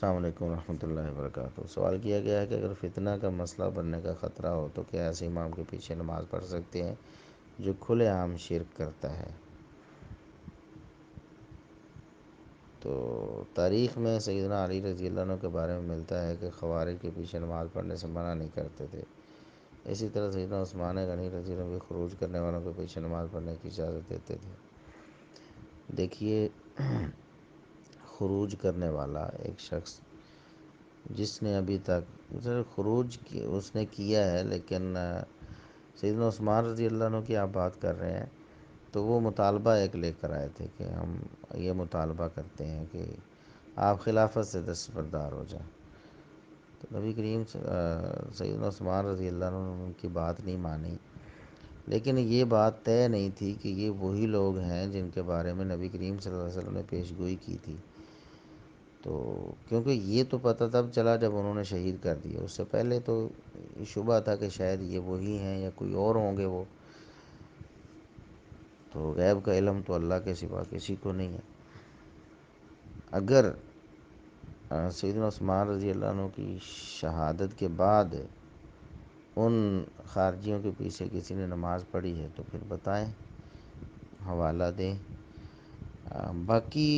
السلام علیکم ورحمۃ اللہ وبرکاتہ۔ سوال کیا گیا ہے کہ اگر فتنہ کا مسئلہ بننے کا خطرہ ہو تو کیا ایسے امام کے پیچھے نماز پڑھ سکتے ہیں جو کھلے عام شرک کرتا ہے؟ تو تاریخ میں سیدنا علی رضی اللہ عنہ کے بارے میں ملتا ہے کہ خوارج کے پیچھے نماز پڑھنے سے منع نہیں کرتے تھے۔ اسی طرح سیدنا عثمان غنی رضی اللہ عنہ بھی خروج کرنے والوں کے پیچھے نماز پڑھنے کی اجازت دیتے تھے۔ دیکھیے، خروج کرنے والا ایک شخص جس نے ابھی تک خروج اس نے کیا ہے، لیکن سیدنا عثمان رضی اللہ عنہ کی آپ بات کر رہے ہیں، تو وہ مطالبہ ایک لے کر آئے تھے کہ ہم یہ مطالبہ کرتے ہیں کہ آپ خلافت سے دستبردار ہو جائیں۔ تو نبی کریم سیدنا عثمان رضی اللہ عنہ نے ان کی بات نہیں مانی، لیکن یہ بات طے نہیں تھی کہ یہ وہی لوگ ہیں جن کے بارے میں نبی کریم صلی اللہ علیہ وسلم نے پیش گوئی کی تھی۔ تو کیونکہ یہ تو پتہ تب چلا جب انہوں نے شہید کر دیا، اس سے پہلے تو شبہ تھا کہ شاید یہ وہی ہیں یا کوئی اور ہوں گے وہ۔ تو غیب کا علم تو اللہ کے سوا کسی کو نہیں ہے۔ اگر سیدنا عثمان رضی اللہ عنہ کی شہادت کے بعد ان خارجیوں کے پیچھے کسی نے نماز پڑھی ہے تو پھر بتائیں، حوالہ دیں۔ باقی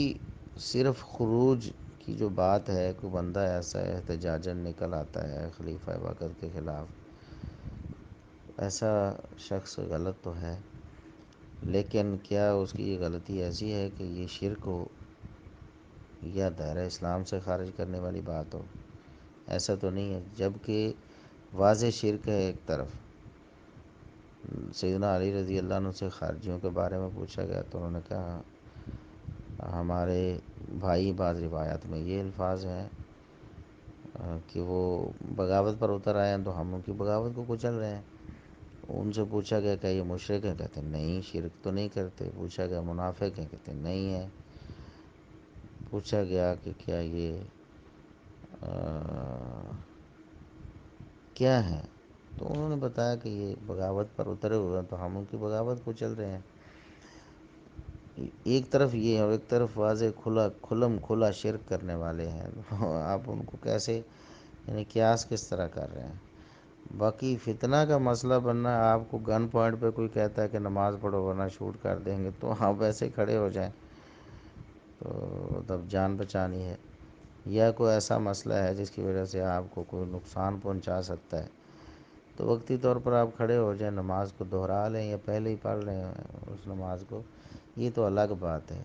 صرف خروج کی جو بات ہے، کوئی بندہ ایسا احتجاجاً نکل آتا ہے خلیفہ وقت کے خلاف، ایسا شخص غلط تو ہے، لیکن کیا اس کی یہ غلطی ایسی ہے کہ یہ شرک ہو یا دائرہ اسلام سے خارج کرنے والی بات ہو؟ ایسا تو نہیں ہے، جبکہ واضح شرک ہے ایک طرف۔ سیدنا علی رضی اللہ عنہ سے خارجیوں کے بارے میں پوچھا گیا تو انہوں نے کہا ہمارے بھائی، بعض روایات میں یہ الفاظ ہیں کہ وہ بغاوت پر اتر آئے ہیں تو ہم ان کی بغاوت کو کچل رہے ہیں۔ ان سے پوچھا گیا کہ یہ مشرک ہیں؟ کہتے ہیں نہیں، شرک تو نہیں کرتے۔ پوچھا گیا منافق ہیں؟ کہتے ہیں نہیں ہیں۔ پوچھا گیا کہ کیا یہ کیا ہے؟ تو انہوں نے بتایا کہ یہ بغاوت پر اترے ہوئے ہیں تو ہم ان کی بغاوت کو چل رہے ہیں۔ ایک طرف یہ ہے اور ایک طرف واضح کھلا شرک کرنے والے ہیں، آپ ان کو کیسے، یعنی قیاس کس طرح کر رہے ہیں؟ باقی فتنہ کا مسئلہ بننا، آپ کو گن پوائنٹ پہ کوئی کہتا ہے کہ نماز پڑھو ورنہ شوٹ کر دیں گے تو آپ ویسے کھڑے ہو جائیں، تو تب جان بچانی ہے۔ یا کوئی ایسا مسئلہ ہے جس کی وجہ سے آپ کو کوئی نقصان پہنچا سکتا ہے تو وقتی طور پر آپ کھڑے ہو جائیں، نماز کو دہرا لیں یا پہلے ہی پڑھ لیں اس نماز کو، یہ تو الگ بات ہے۔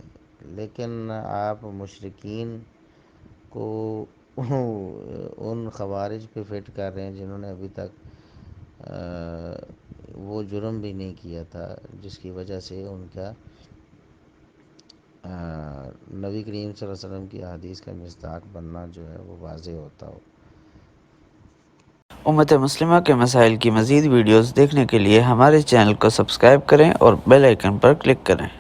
لیکن آپ مشرکین کو ان خوارج پہ فٹ کر رہے ہیں جنہوں نے ابھی تک وہ جرم بھی نہیں کیا تھا جس کی وجہ سے ان کا نبی کریم صلی اللہ علیہ وسلم کی احادیث کا مصداق بننا جو ہے وہ واضح ہوتا ہو۔ امت مسلمہ کے مسائل کی مزید ویڈیوز دیکھنے کے لیے ہمارے چینل کو سبسکرائب کریں اور بیل آئیکن پر کلک کریں۔